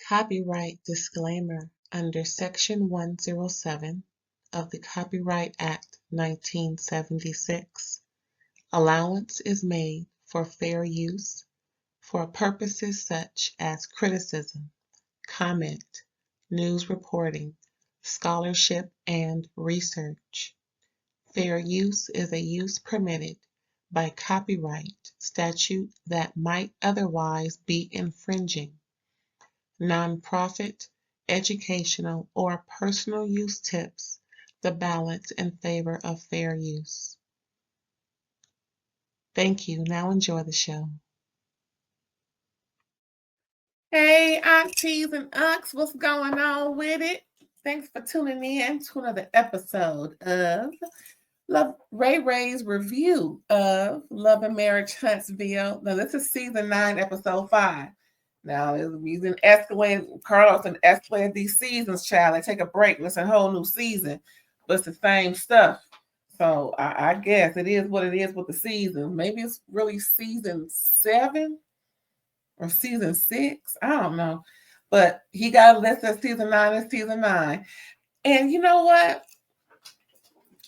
Copyright disclaimer under Section 107 of the Copyright Act 1976. Allowance is made for fair use for purposes such as criticism, comment, news reporting, scholarship, and research. Fair use is a use permitted by copyright statute that might otherwise be infringing. Nonprofit, educational, or personal use tips the balance in favor of fair use. Thank you. Now enjoy the show. Hey, aunties and unks, what's going on with it? Thanks for tuning in to another episode of RAERAEs review of Love and Marriage Huntsville. Now, this is season 9, episode 5. Now, we've been escalating, Carlos and escalated these seasons, child. They take a break, and it's a whole new season, but it's the same stuff. So I guess it is what it is with the season. Maybe it's really season 7 or season 6. I don't know. But he got a list of season 9 is season 9. And you know what?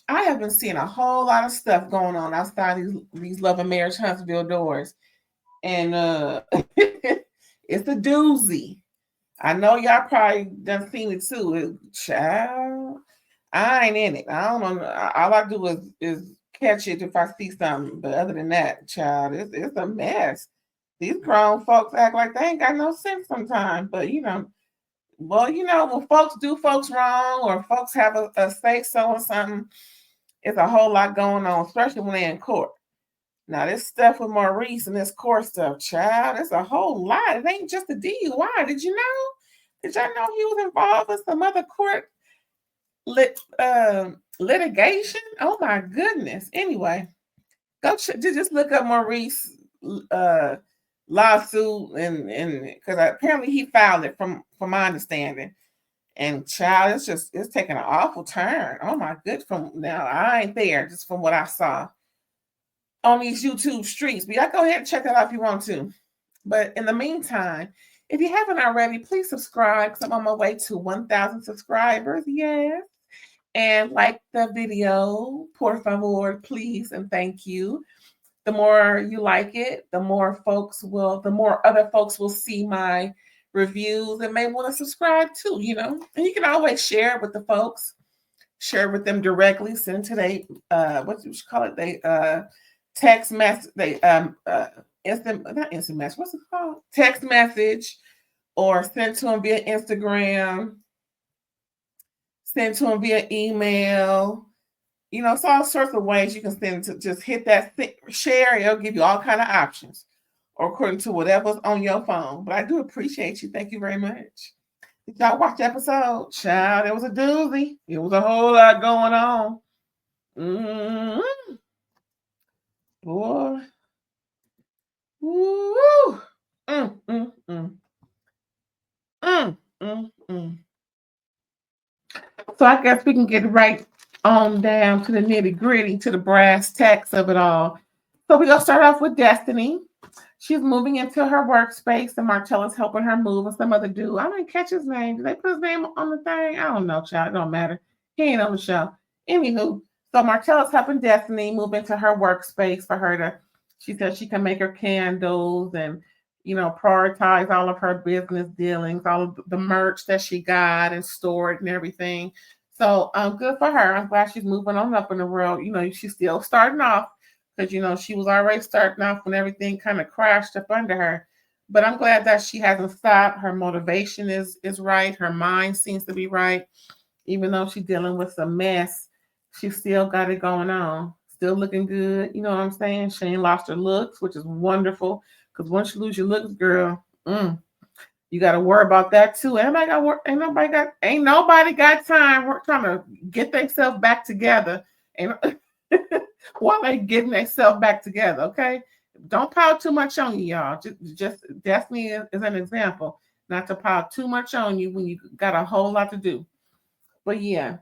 I have been seeing a whole lot of stuff going on outside these Love and Marriage Huntsville doors. And it's a doozy. I know y'all probably done seen it too. Child, I ain't in it. I don't know. All I do is catch it if I see something. But other than that, child, it's a mess. These grown folks act like they ain't got no sense sometimes. But when folks do folks wrong or folks have a say-so or something, it's a whole lot going on, especially when they're in court. Now, this stuff with Maurice and this court stuff, child, it's a whole lot. It ain't just a DUI. Did you know? Did y'all know he was involved with some other court litigation? Oh, my goodness. Anyway, go just look up Maurice lawsuit and because apparently he filed it from my understanding. And child, it's taking an awful turn. Oh my goodness. From now, I ain't there, just from what I saw on these YouTube streets. But y'all go ahead and check that out if you want to. But in the meantime, if you haven't already, please subscribe because I'm on my way to 1,000 subscribers. Yes. And like the video, por favor, please, and thank you. The more you like it, the more other folks will see my reviews and may want to subscribe too, and you can always share it with the folks, share it with them directly, send to they text message, not instant message, what's it called, text message, or send to them via Instagram, send to them via email. It's all sorts of ways you can send to. Just hit that share. It'll give you all kind of options, or according to whatever's on your phone. But I do appreciate you. Thank you very much. Did y'all watch the episode? Child, it was a doozy. It was a whole lot going on. Mm-hmm. Boy. Woo. So I guess we can get right on down to the nitty gritty, to the brass tacks of it all. So we're going to start off with Destny. She's moving into her workspace, and Martell is helping her move, and some other dude. I didn't catch his name. Did they put his name on the thing? I don't know, child. It don't matter. He ain't on the show. Anywho, so Martell is helping Destny move into her workspace for her to, she says she can make her candles and, prioritize all of her business dealings, all of the merch that she got and stored and everything. So good for her. I'm glad she's moving on up in the world. She's still starting off because, she was already starting off when everything kind of crashed up under her. But I'm glad that she hasn't stopped. Her motivation is right. Her mind seems to be right. Even though she's dealing with some mess, she still got it going on. Still looking good. You know what I'm saying? She ain't lost her looks, which is wonderful. Because once you lose your looks, girl, you got to worry about that too. Ain't nobody got time. We're trying to get themselves back together. While they getting themselves back together, okay? Don't pile too much on you, y'all. Just Destny is an example. Not to pile too much on you when you got a whole lot to do. But yeah,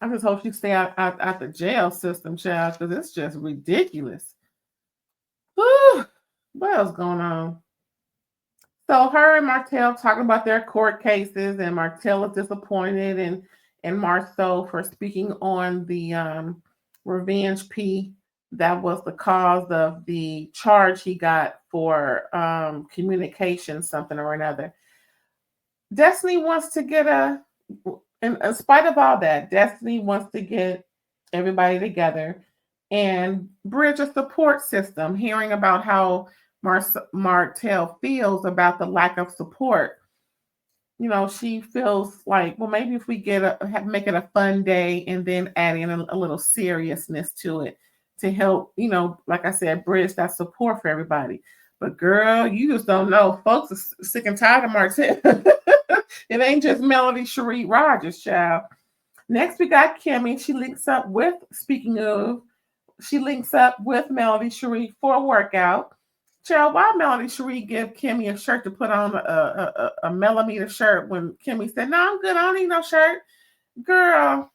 I just hope you stay out the jail system, child, because it's just ridiculous. Whew. What else going on? So her and Martell talking about their court cases, and Martell is disappointed in Marsau for speaking on the revenge P that was the cause of the charge he got for communication, something or another. Destny wants to get in spite of all that, Destny wants to get everybody together and bridge a support system, hearing about how Martell feels about the lack of support. She feels like, well, maybe if we make it a fun day and then add in a little seriousness to it to help, like I said, bridge that support for everybody. But girl, you just don't know. Folks are sick and tired of Martell. It ain't just Melody Cherie Rogers, child. Next, we got Kimmi. She links up with Melody Cherie for a workout. Child, why Melody Cherie give Kimmi a shirt to put on a millimeter shirt when Kimmi said, "No, I'm good. I don't need no shirt." Girl,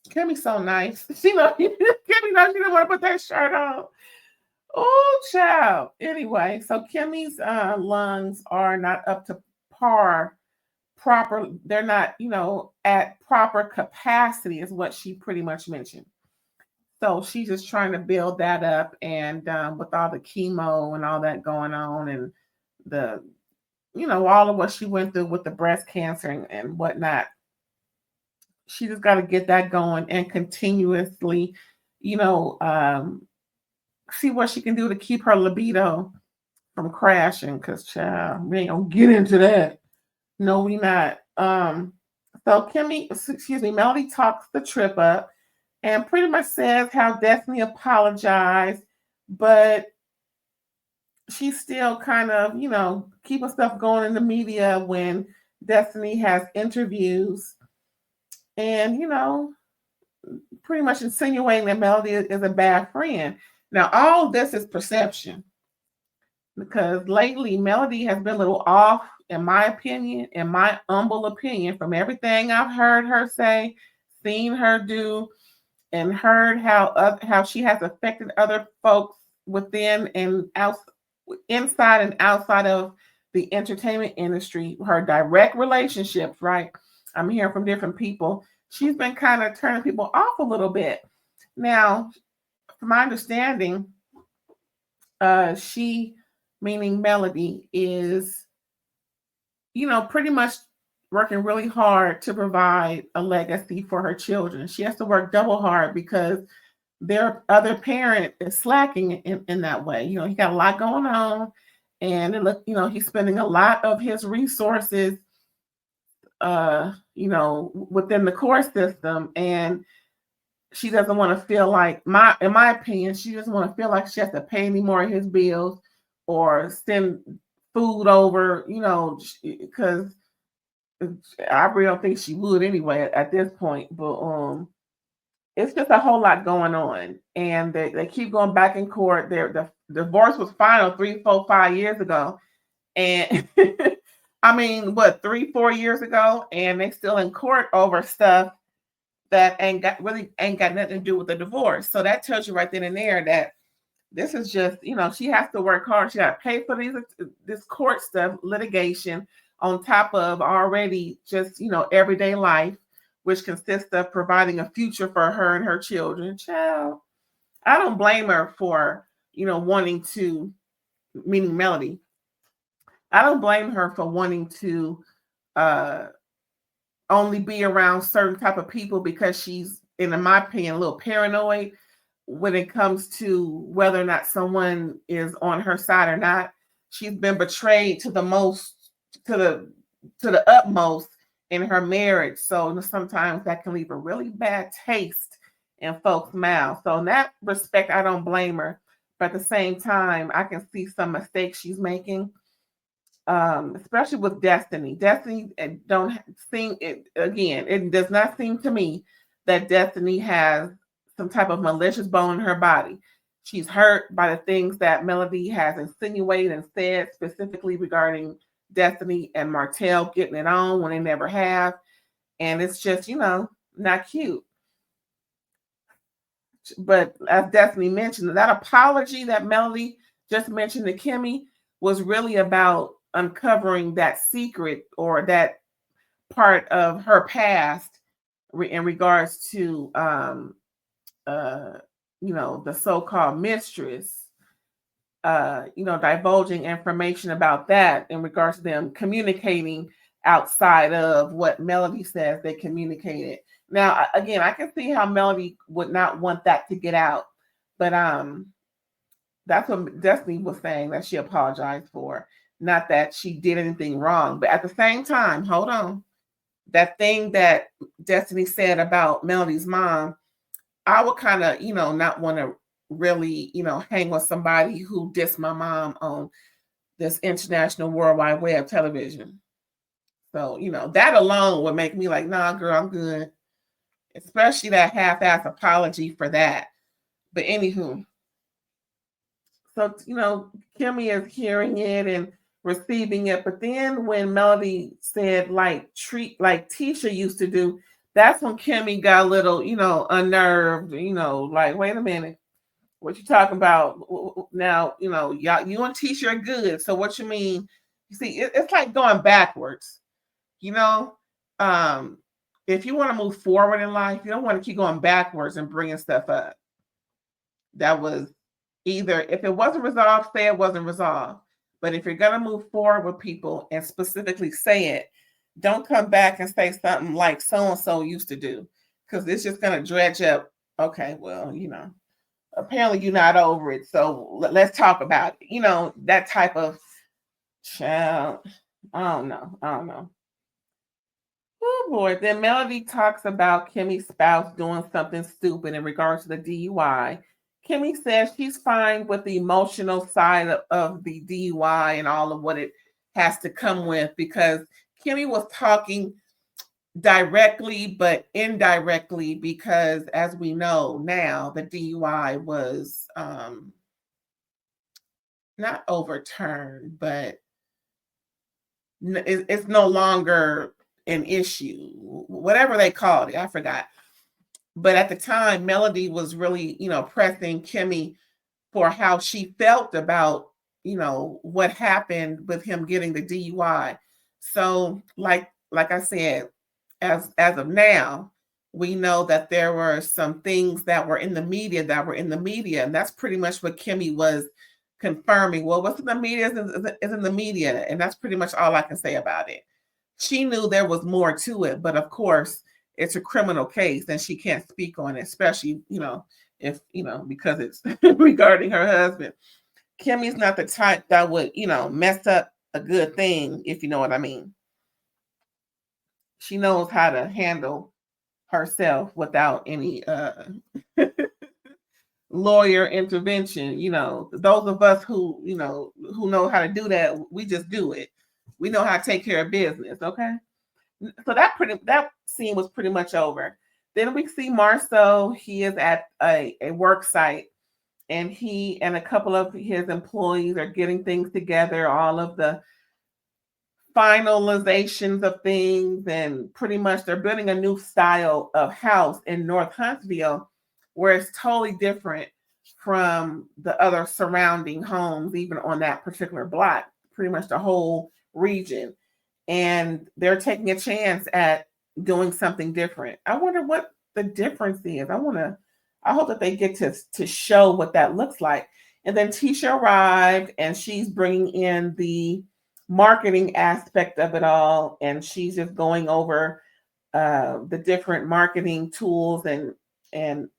Kimmy's so nice. Kimmi knows she didn't want to put that shirt on. Oh, child. Anyway, so Kimmy's lungs are not up to par. They're not, at proper capacity, is what she pretty much mentioned. So she's just trying to build that up, and with all the chemo and all that going on, and the, all of what she went through with the breast cancer and whatnot, she just got to get that going and continuously, see what she can do to keep her libido from crashing. Cause child, we ain't gonna get into that. No, we not. So Melody talks the trip up and pretty much says how Destny apologized, but she's still kind of, keeping stuff going in the media when Destny has interviews and, pretty much insinuating that Melody is a bad friend. Now, all this is perception because lately Melody has been a little off, in my opinion, in my humble opinion, from everything I've heard her say, seen her do, and heard how she has affected other folks within and inside and outside of the entertainment industry. Her direct relationships, right? I'm hearing from different people. She's been kind of turning people off a little bit. Now, from my understanding, she, meaning Melody, is, pretty much working really hard to provide a legacy for her children. She has to work double hard because their other parent is slacking in that way. He got a lot going on, and he's spending a lot of his resources, within the court system, and she doesn't want to feel like, in my opinion, she doesn't want to feel like she has to pay any more of his bills or send food over, because I really don't think she would anyway at this point. But it's just a whole lot going on, and they keep going back in court. The divorce was final 3, 4, 5 years ago, and I mean, what, 3, 4 years ago, and they still in court over stuff that ain't got nothing to do with the divorce. So that tells you right then and there that this is just, she has to work hard. She got to pay for this court stuff, litigation, on top of already just, everyday life, which consists of providing a future for her and her children. Child, I don't blame her for, wanting to, meaning Melody, I don't blame her for wanting to only be around certain type of people because she's, in my opinion, a little paranoid when it comes to whether or not someone is on her side or not. She's been betrayed to the utmost in her marriage. So sometimes that can leave a really bad taste in folks' mouths. So in that respect, I don't blame her. But at the same time, I can see some mistakes she's making, especially with Destny. Destny don't seem it again. It does not seem to me that Destny has some type of malicious bone in her body. She's hurt by the things that Melody has insinuated and said, specifically regarding Destny and Martell getting it on when they never have. And it's just, not cute. But as Destny mentioned, that apology that Melody just mentioned to Kimmi was really about uncovering that secret or that part of her past in regards to the so-called mistress, divulging information about that in regards to them communicating outside of what Melody says they communicated. Now, again, I can see how Melody would not want that to get out, but that's what Destny was saying that she apologized for, not that she did anything wrong. But at the same time, hold on, that thing that Destny said about Melody's mom, I would kind of, not want to really, hang with somebody who dissed my mom on this international World Wide Web television. So, that alone would make me like, nah, girl, I'm good. Especially that half-ass apology for that. But anywho, so, Kimmi is hearing it and receiving it. But then when Melody said, treat like Tisha used to do, that's when Kimmi got a little, unnerved, like, wait a minute. What you talking about now? You and Tisha are good. So what you mean? You see, it's like going backwards. If you want to move forward in life, you don't want to keep going backwards and bringing stuff up. That was either, if it wasn't resolved, say it wasn't resolved. But if you're gonna move forward with people and specifically say it, don't come back and say something like so and so used to do, because it's just gonna dredge up. Okay, well, apparently you're not over it, so let's talk about it. That type of child. I don't know. Oh boy. Then Melody talks about Kimmy's spouse doing something stupid in regards to the DUI. Kimmi says she's fine with the emotional side of the DUI and all of what it has to come with, because Kimmi was talking directly but indirectly, because as we know now, the DUI was not overturned, but it's no longer an issue, whatever they called it, I forgot. But at the time, Melody was really, pressing Kimmi for how she felt about, what happened with him getting the DUI. So, like I said, as of now, we know that there were some things that were in the media, and that's pretty much what Kimmi was confirming. Well, what's in the media is in the media, and that's pretty much all I can say about it. She knew there was more to it, but of course, it's a criminal case and she can't speak on it, especially, if, because it's regarding her husband. Kimmi's not the type that would, mess up a good thing, if you know what I mean. She knows how to handle herself without any lawyer intervention. Those of us who know how to do that, we just do it. We know how to take care of business, okay? So that scene was pretty much over. Then we see Marsau. He is at a work site, and he and a couple of his employees are getting things together, all of the finalizations of things, and pretty much they're building a new style of house in North Huntsville, where it's totally different from the other surrounding homes, even on that particular block, pretty much the whole region. And they're taking a chance at doing something different. I wonder what the difference is. I hope that they get to show what that looks like. And then Tisha arrived, and she's bringing in the marketing aspect of it all, and she's just going over the different marketing tools, and they're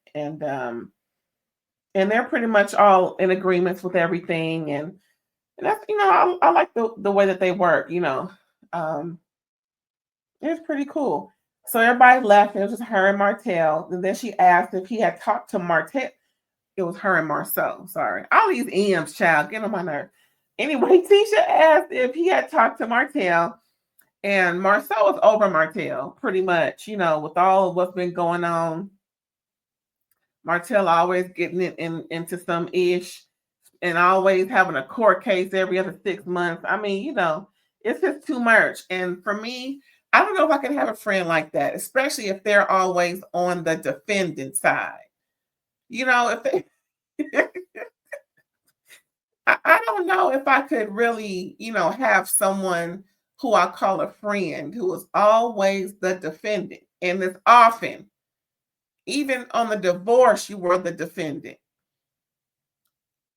pretty much all in agreements with everything, and that's I like the way that they work. It's pretty cool. So everybody left, and it was just her and Martell. And then she asked if he had talked to Martell. It was her and Marsau. Sorry. All these M's, child, get on my nerve. Anyway, Tisha asked if he had talked to Martell. And Marsau was over Martell, pretty much, with all of what's been going on. Martell always getting it into some ish, and always having a court case every other 6 months. I mean, it's just too much. And for me, I don't know if I can have a friend like that, especially if they're always on the defendant side. If they, I don't know if I could really, have someone who I call a friend who is always the defendant. And it's often, even on the divorce, you were the defendant.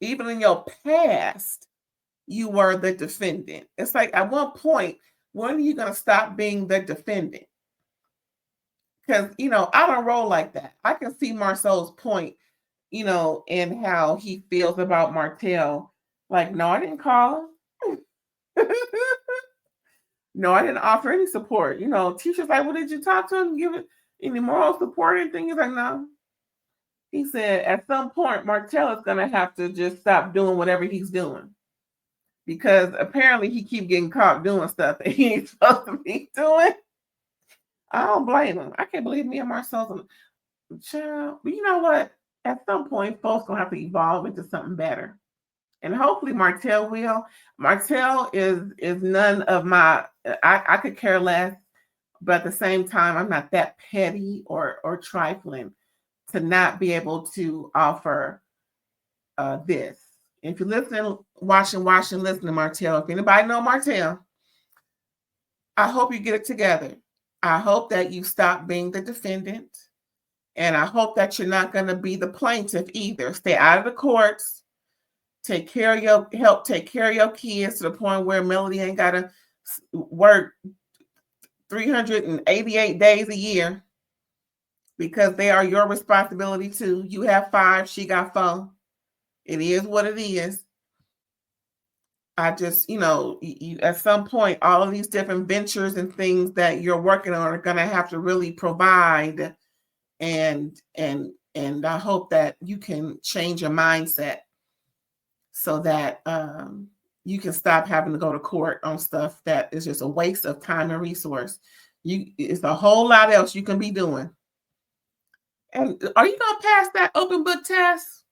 Even in your past, you were the defendant. It's like, at one point, when are you going to stop being the defendant? Because, I don't roll like that. I can see Marsau's point, and how he feels about Martell. Like, no, I didn't call him. No, I didn't offer any support. Tisha's like, well, did you talk to him? Give it any moral support or anything? He's like, no. He said, at some point, Martell is going to have to just stop doing whatever he's doing. Because apparently he keeps getting caught doing stuff that he ain't supposed to be doing. I don't blame him. I can't believe me and Marsau's child. But you know what? At some point, folks going to have to evolve into something better. And hopefully Martell will. Martell is none of my, I could care less, but at the same time, I'm not that petty or trifling to not be able to offer this. If you're listening, watching, listen to Martell. If anybody know Martell, I hope you get it together. I hope that you stop being the defendant. And I hope that you're not going to be the plaintiff either. Stay out of the courts. Take care of your kids to the point where Melody ain't got to work 388 days a year because they are your responsibility too. You have 5, she got 4. It is what it is. I just, you, at some point, all of these different ventures and things that you're working on are going to have to really provide. And I hope that you can change your mindset so that you can stop having to go to court on stuff that is just a waste of time and resource. It's a whole lot else you can be doing. And are you going to pass that open book test?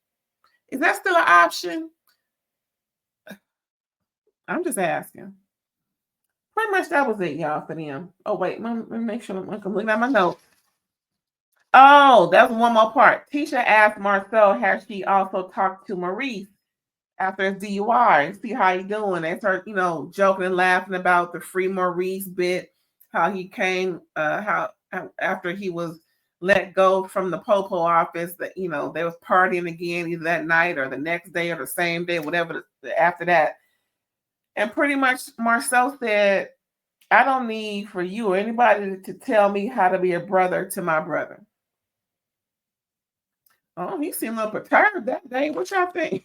Is that still an option? I'm just asking. Pretty much that was it, y'all, for them. Oh, wait. Let me make sure I'm looking at my notes. Oh, that's one more part. Tisha asked Marsau, has she also talked to Maurice after his DUI? See how he doing. They start, joking and laughing about the free Maurice bit, how he came, how after he was let go from the Popo office, that, they was partying again either that night or the next day or the same day, whatever after that. And pretty much Marsau said, I don't need for you or anybody to tell me how to be a brother to my brother. Oh, he seemed a little perturbed that day. What y'all think?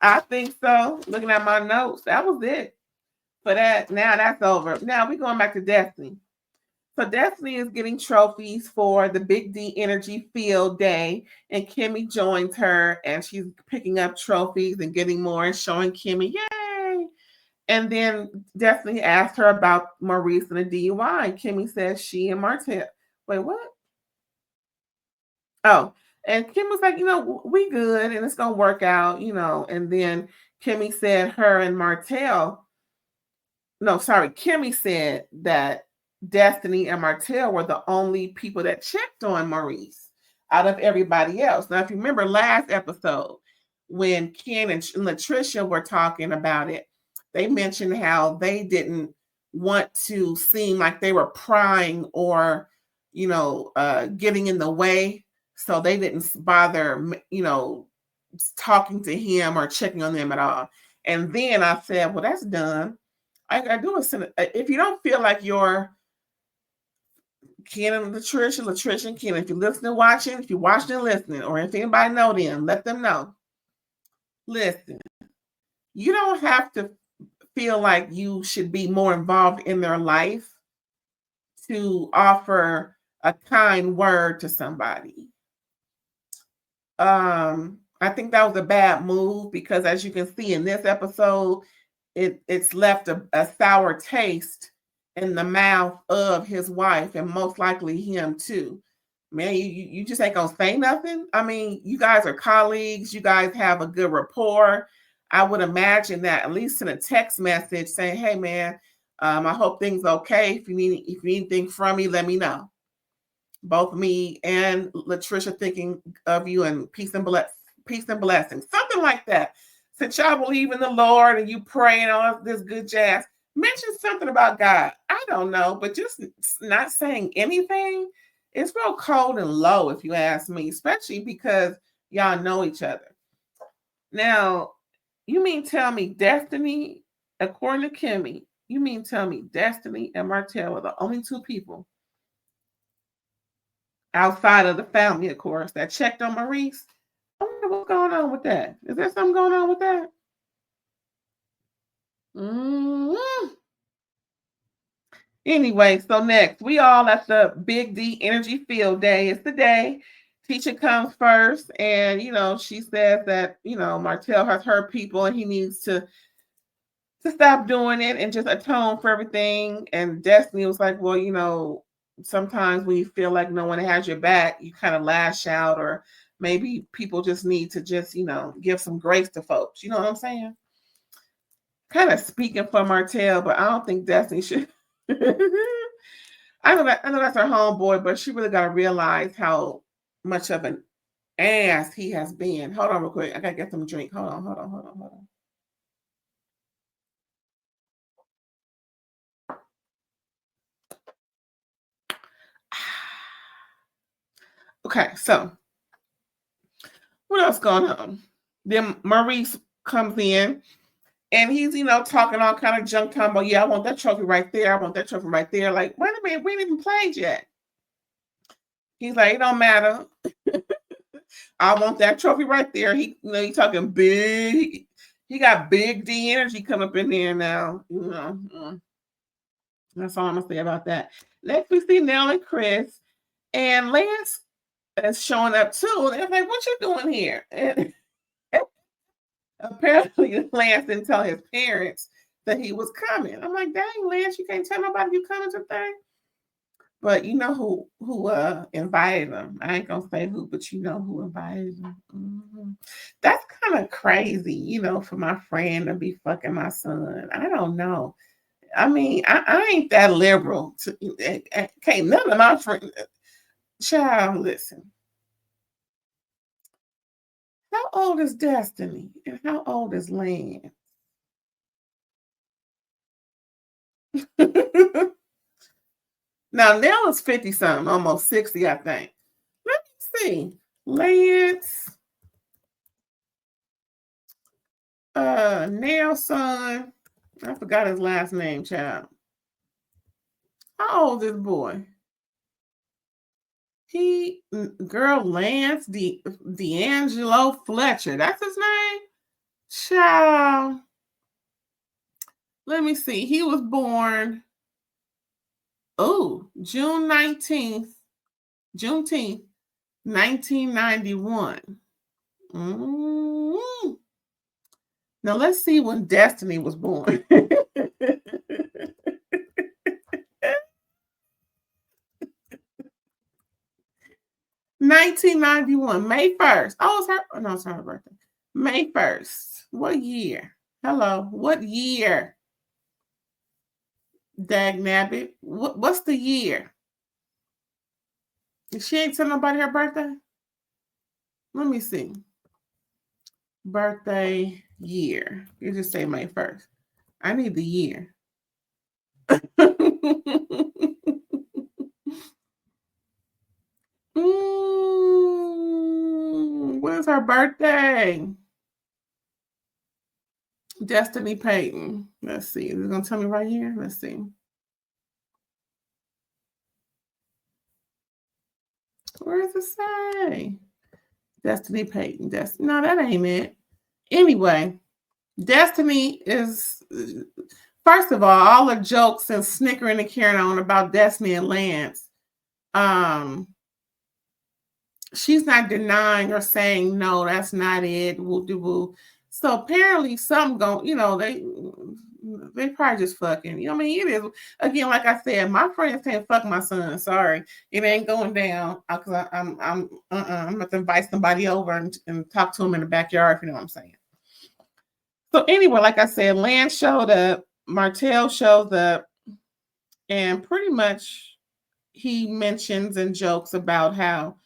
I think so. Looking at my notes, that was it for that. Now that's over. Now we're going back to Destny. So Destny is getting trophies for the Big D Energy Field Day, and Kimmi joins her, and she's picking up trophies and getting more and showing Kimmi, yay! And then Destny asked her about Maurice and the DUI, and Kimmi says she and Martell. Wait, what? Oh, and Kim was like, we good and it's going to work out, And then Kimmi said Kimmi said that Destny and Martell were the only people that checked on Maurice out of everybody else. Now, if you remember last episode, when Ken and Latricia were talking about it, they mentioned how they didn't want to seem like they were prying or, getting in the way. So they didn't bother, talking to him or checking on them at all. And then I said, well, that's done. I got to do is if you don't feel like you're Ken and Latricia and Ken, if you're listening, watching, if you're watching and listening, or if anybody know them, let them know. Listen, you don't have to feel like you should be more involved in their life to offer a kind word to somebody. I think that was a bad move because, as you can see in this episode, it's left a sour taste in the mouth of his wife and most likely him too. Man, you just ain't gonna say nothing. I mean, you guys are colleagues. You guys have a good rapport. I would imagine that at least in a text message saying, "Hey, man, I hope things okay. If you need anything from me, let me know." Both me and Latricia thinking of you and peace and peace and blessings, something like that. Since y'all believe in the Lord and you pray and all this good jazz, mention something about God. I don't know, but just not saying anything, it's real cold and low, if you ask me, especially because y'all know each other. Now, you mean tell me Destny, according to Kimmi, you mean tell me Destny and Martell are the only two people outside of the family, of course, that checked on Maurice? I wonder what's going on with that. Is there something going on with that? Mm-hmm. Anyway, so next, we all at the Big D Energy Field Day. It's the day. Tisha comes first, and she says that Martell has hurt people and he needs to stop doing it and just atone for everything. And Destny was like, well, sometimes when you feel like no one has your back, you kind of lash out, or maybe people just need to just give some grace to folks. You know what I'm saying? Kind of speaking for Martell, but I don't think Destny should. I know that's her homeboy, but she really got to realize how much of an ass he has been. Hold on real quick. I got to get some drink. Hold on. Okay, so what else going on? Then Maurice comes in and he's, talking all kind of junk time about, I want that trophy right there. I want that trophy right there. Like, wait a minute, we ain't even played yet. He's like, it don't matter. I want that trophy right there. He talking big. He got Big D energy coming up in there now. That's all I'm gonna say about that. Next, we see Nell and Chris, and Lance is showing up too. They're like, "What you doing here?" And apparently, Lance didn't tell his parents that he was coming. I'm like, "Dang, Lance, you can't tell nobody you coming to the thing." But you know who invited them. I ain't gonna say who, but you know who invited them. Mm-hmm. That's kind of crazy, for my friend to be fucking my son. I don't know. I mean, I ain't that liberal. Can't none of my friends. Child, listen. How old is Destny? And how old is Lance? Now, Nell is 50 something, almost 60, I think. Let me see. Lance, Nell's son. I forgot his last name, child. How old is this boy? Lance D'Angelo Fletcher. That's his name? Child. Let me see. He was born, Juneteenth, 1991. Mm-hmm. Now let's see when Destny was born. 1991, May 1st. Oh, it's her. No, it's not her birthday. May 1st. What year? Hello. What year? Dag nabbit. What's the year? She ain't tell nobody her birthday? Let me see. Birthday year. You just say May 1st. I need the year. When's her birthday? Destny Payton. Let's see. Is it going to tell me right here? Let's see. Where does it say? Destny Payton. No, that ain't it. Anyway, Destny is, first of all the jokes and snickering and carrying on about Destny and Lance. She's not denying or saying, no, that's not it. Woo-de-woo. So apparently some they probably just fucking. I mean, it is. Again, like I said, my friends can't fuck my son. Sorry. It ain't going down. Because I'm going to invite somebody over and talk to him in the backyard, if you know what I'm saying. So anyway, like I said, Lance showed up. Martell shows up. And pretty much he mentions and jokes about how,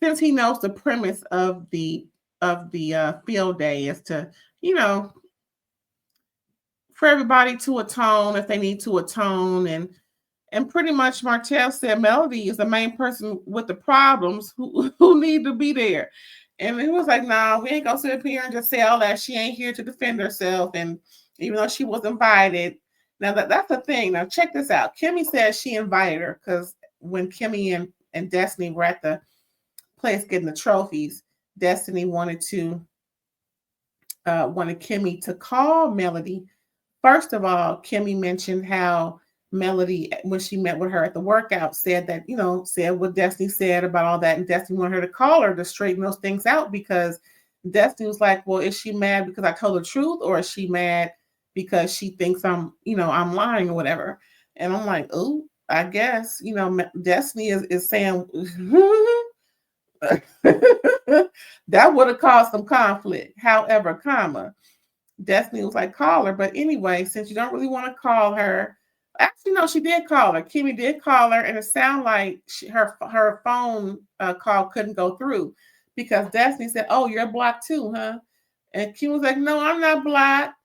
since he knows the premise of the field day is to, for everybody to atone if they need to atone. And pretty much Martell said Melody is the main person with the problems who need to be there. And it was like, nah, we ain't gonna sit up here and just say all that. She ain't here to defend herself. And even though she was invited, now that's the thing. Now check this out. Kimmi said she invited her because when Kimmi and Destny were at the place getting the trophies, Destny wanted Kimmi to call Melody. First of all, Kimmi mentioned how Melody, when she met with her at the workout, said that, said what Destny said about all that. And Destny wanted her to call her to straighten those things out because Destny was like, well, is she mad because I told the truth, or is she mad because she thinks I'm lying or whatever? And I'm like, oh, I guess, Destny is saying that would have caused some conflict. However, Destny was like, call her. But anyway, since you don't really want to call her, actually, no, she did call her. Kimmi did call her, and it sounded like her phone call couldn't go through because Destny said, oh, you're blocked too, huh? And Kimmi was like, no, I'm not blocked.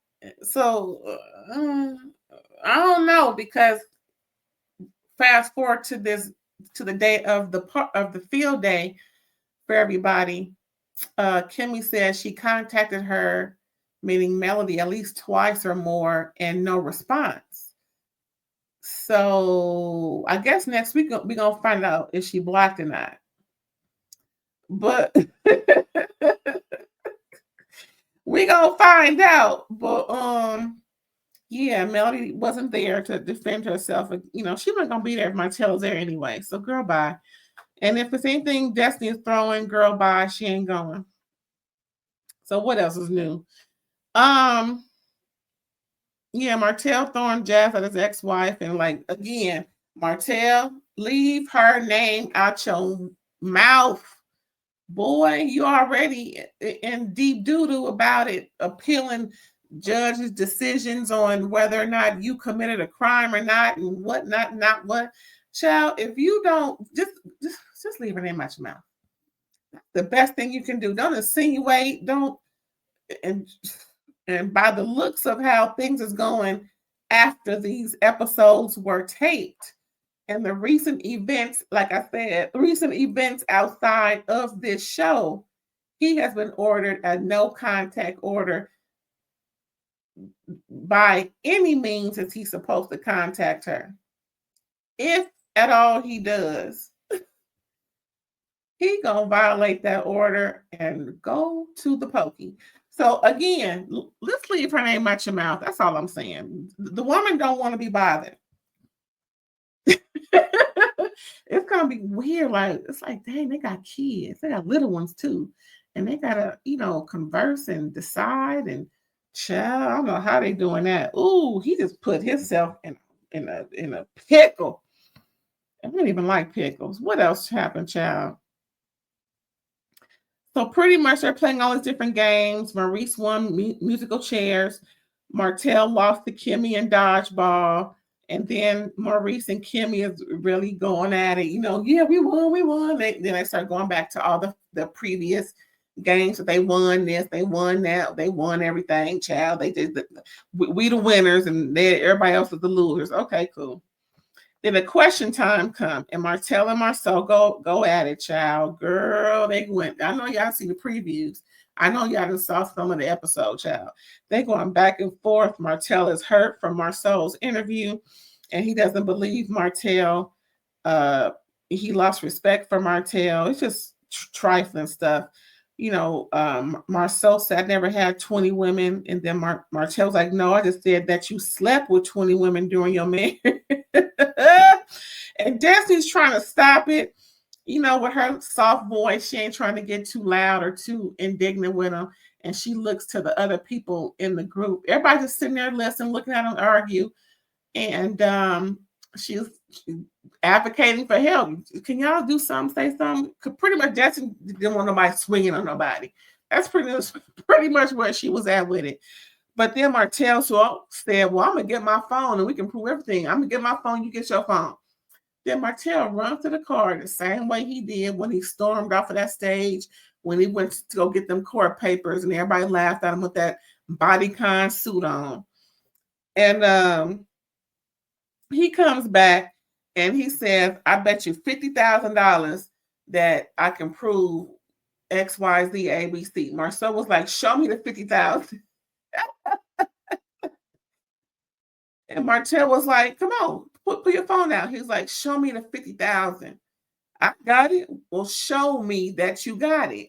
So I don't know, because fast forward to the day of the field day for everybody, Kimmi said she contacted her, meaning Melody, at least twice or more, and no response. So I guess next week we're gonna find out if she blocked or not. But we're gonna find out. But yeah, Melody wasn't there to defend herself. She wasn't gonna be there if Martell was there anyway. So girl, bye. And if it's anything Destny is throwing, girl, bye. She ain't going. So what else is new? Yeah, Martell throwing jazz at his ex-wife, and like again, Martell, leave her name out your mouth. Boy, you already in deep doo-doo about it, appealing judges' decisions on whether or not you committed a crime or not, and what not what. Child, if you don't, just leave her name out your mouth. The best thing you can do. Don't insinuate. Don't and by the looks of how things is going after these episodes were taped and the recent events, like I said, recent events outside of this show, he has been ordered a no contact order by any means that he's supposed to contact her. If at all he does, he gonna violate that order and go to the pokey. So again, let's leave her name out your mouth. That's all I'm saying. The woman don't want to be bothered. It's gonna be weird. Like it's like, dang, they got kids. They got little ones too, and they gotta, converse and decide. And child, I don't know how they doing that. Ooh, he just put himself in a pickle. I don't even like pickles. What else happened, child? So pretty much they're playing all these different games. Maurice won musical chairs. Martell lost to Kimmi in dodgeball. And then Maurice and Kimmi is really going at it. Yeah, we won. Then they start going back to all the previous games that they won this, they won that, they won everything. Child, they did we the winners and everybody else is the losers. Okay, cool. Then the question time come, and Martell and Marsau go at it, child. Girl, they went. I know y'all see the previews. I know y'all done saw some of the episode, child. They going back and forth. Martell is hurt from Marsau's interview, and he doesn't believe Martell. He lost respect for Martell. It's just trifling stuff. Marsau said, I never had 20 women. And then Martell's like, no, I just said that you slept with 20 women during your marriage. And Destiny's trying to stop it, with her soft voice. She ain't trying to get too loud or too indignant with him. And she looks to the other people in the group. Everybody just sitting there listening, looking at them argue. And she's advocating for help. Can y'all do something? Say something? Pretty much Destiny didn't want nobody swinging on nobody. That's pretty much where she was at with it. But then Martell said, well, I'm going to get my phone and we can prove everything. I'm going to get my phone, you get your phone. Then Martell runs to the car the same way he did when he stormed off of that stage when he went to go get them court papers, and everybody laughed at him with that bodycon suit on. And he comes back and he says, I bet you $50,000 that I can prove X, Y, Z, A, B, C. Marsau was like, show me the 50,000. And Martell was like, come on, put your phone out. He's like, show me the 50,000. I got it. Well, show me that you got it.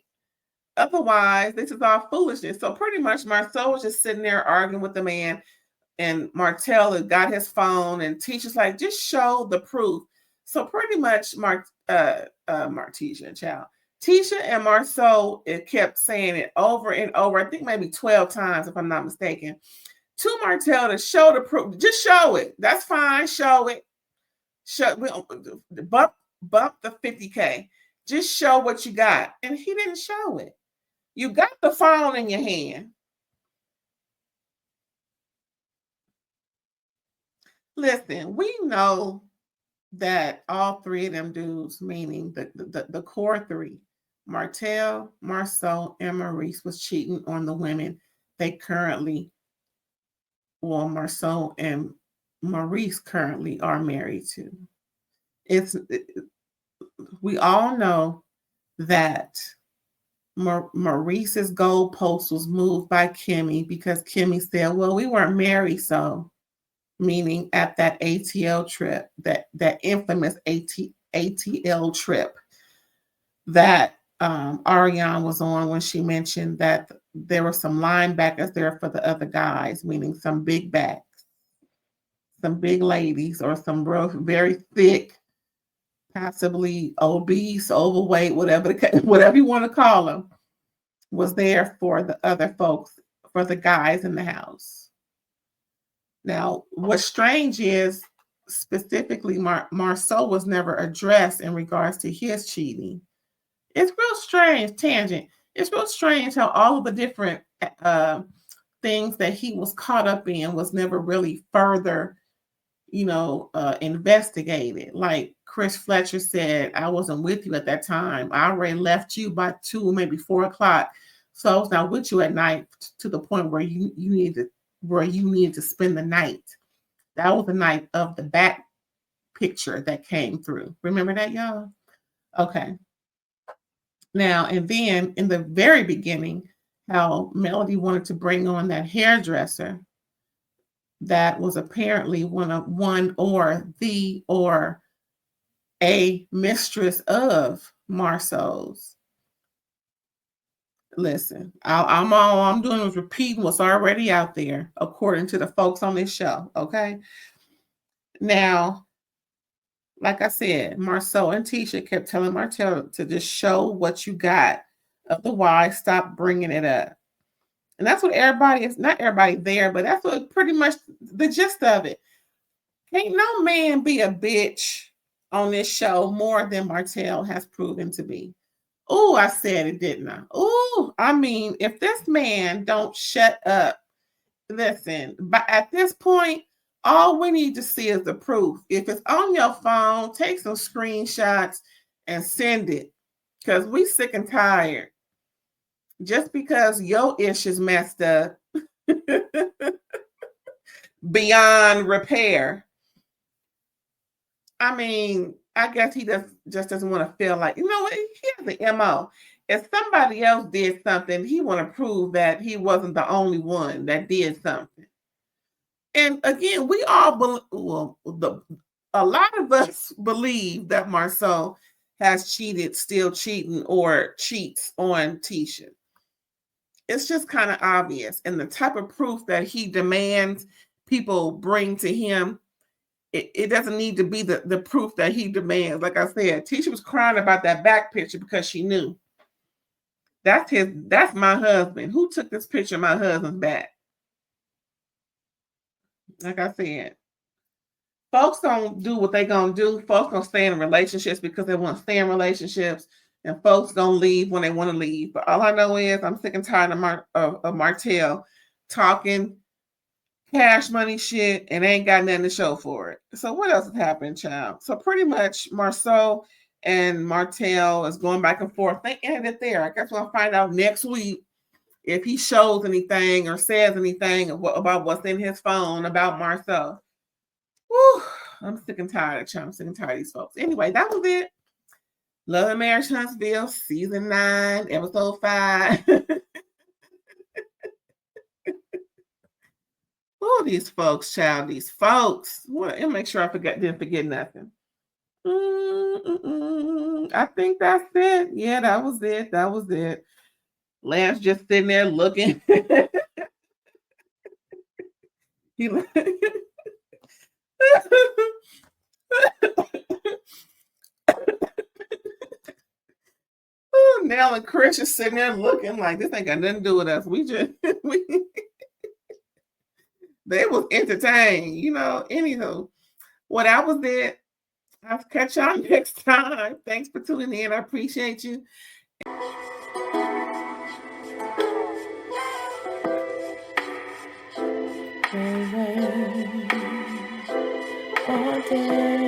Otherwise, this is all foolishness. So pretty much Marsau was just sitting there arguing with the man, and Martell had got his phone, and Tisha's like, just show the proof. So pretty much Tisha and Marsau, it kept saying it over and over. I think maybe 12 times, if I'm not mistaken, to Martell to show the proof. Just show it. That's fine. Show it. Bump the 50K. Just show what you got. And he didn't show it. You got the phone in your hand. Listen, we know that all three of them dudes, meaning the core three, Martell, Marsau, and Maurice, was cheating on the women they currently, well, Marsau and Maurice currently are married to. We all know that Maurice's goalpost was moved by Kimmi because Kimmi said, well, we weren't married, so, meaning at that ATL trip, that infamous ATL trip that Ariane was on, when she mentioned that there were some linebackers there for the other guys, meaning some big backs, some big ladies, or some very thick, possibly obese, overweight, whatever you want to call them, was there for the other folks, for the guys in the house. Now, what's strange is, specifically, Marsau was never addressed in regards to his cheating. It's real strange, tangent. It's real strange how all of the different things that he was caught up in was never really further, investigated. Like Chris Fletcher said, I wasn't with you at that time. I already left you by 2, maybe 4 o'clock. So I was not with you at night to the point where you needed to spend the night. That was the night of the back picture that came through. Remember that, y'all? Okay. Now, and then in the very beginning, how Melody wanted to bring on that hairdresser that was apparently one or a mistress of Marsau's. Listen, all I'm doing is repeating what's already out there, according to the folks on this show. Okay. Now, like I said, Marsau and Tisha kept telling Martell to just show what you got. Otherwise, stop bringing it up. And that's what not everybody there, but that's what pretty much the gist of it. Can't no man be a bitch on this show more than Martell has proven to be. Oh, I said it, didn't I? Oh, I mean, if this man don't shut up, listen, but at this point, all we need to see is the proof. If it's on your phone, take some screenshots and send it, because we sick and tired. Just because your ish is messed up beyond repair. I mean, I guess he just doesn't want to feel like, he has an MO. If somebody else did something, he want to prove that he wasn't the only one that did something. And again, we all a lot of us believe that Marsau has cheated, still cheating, or cheats on Tisha. It's just kind of obvious. And the type of proof that he demands people bring to him, it doesn't need to be the proof that he demands. Like I said, Tisha was crying about that back picture because she knew. That's my husband. Who took this picture of my husband's back? Like I said, folks don't do what they gonna do. Folks gonna stay in relationships because they want to stay in relationships, and folks gonna leave when they want to leave. But all I know is I'm sick and tired of Martell talking cash money shit and ain't got nothing to show for it. So what else has happened, child? So pretty much Marsau and Martell is going back and forth. They ended it there. I guess we'll find out next week if he shows anything or says anything about what's in his phone about Marsau. Whew, I'm sick and tired of I'm sick and tired of these folks. Anyway, that was it. Love and Marriage Huntsville, season 9, episode 5. Oh, these folks, child, these folks. I'll make sure I didn't forget nothing. I think that's it. Yeah, that was it. That was it. Lance just sitting there looking. Nell and Chris is sitting there looking like this ain't got nothing to do with us. They was entertained, Anywho, well, that was it. I'll catch y'all next time. Thanks for tuning in. I appreciate you. All day.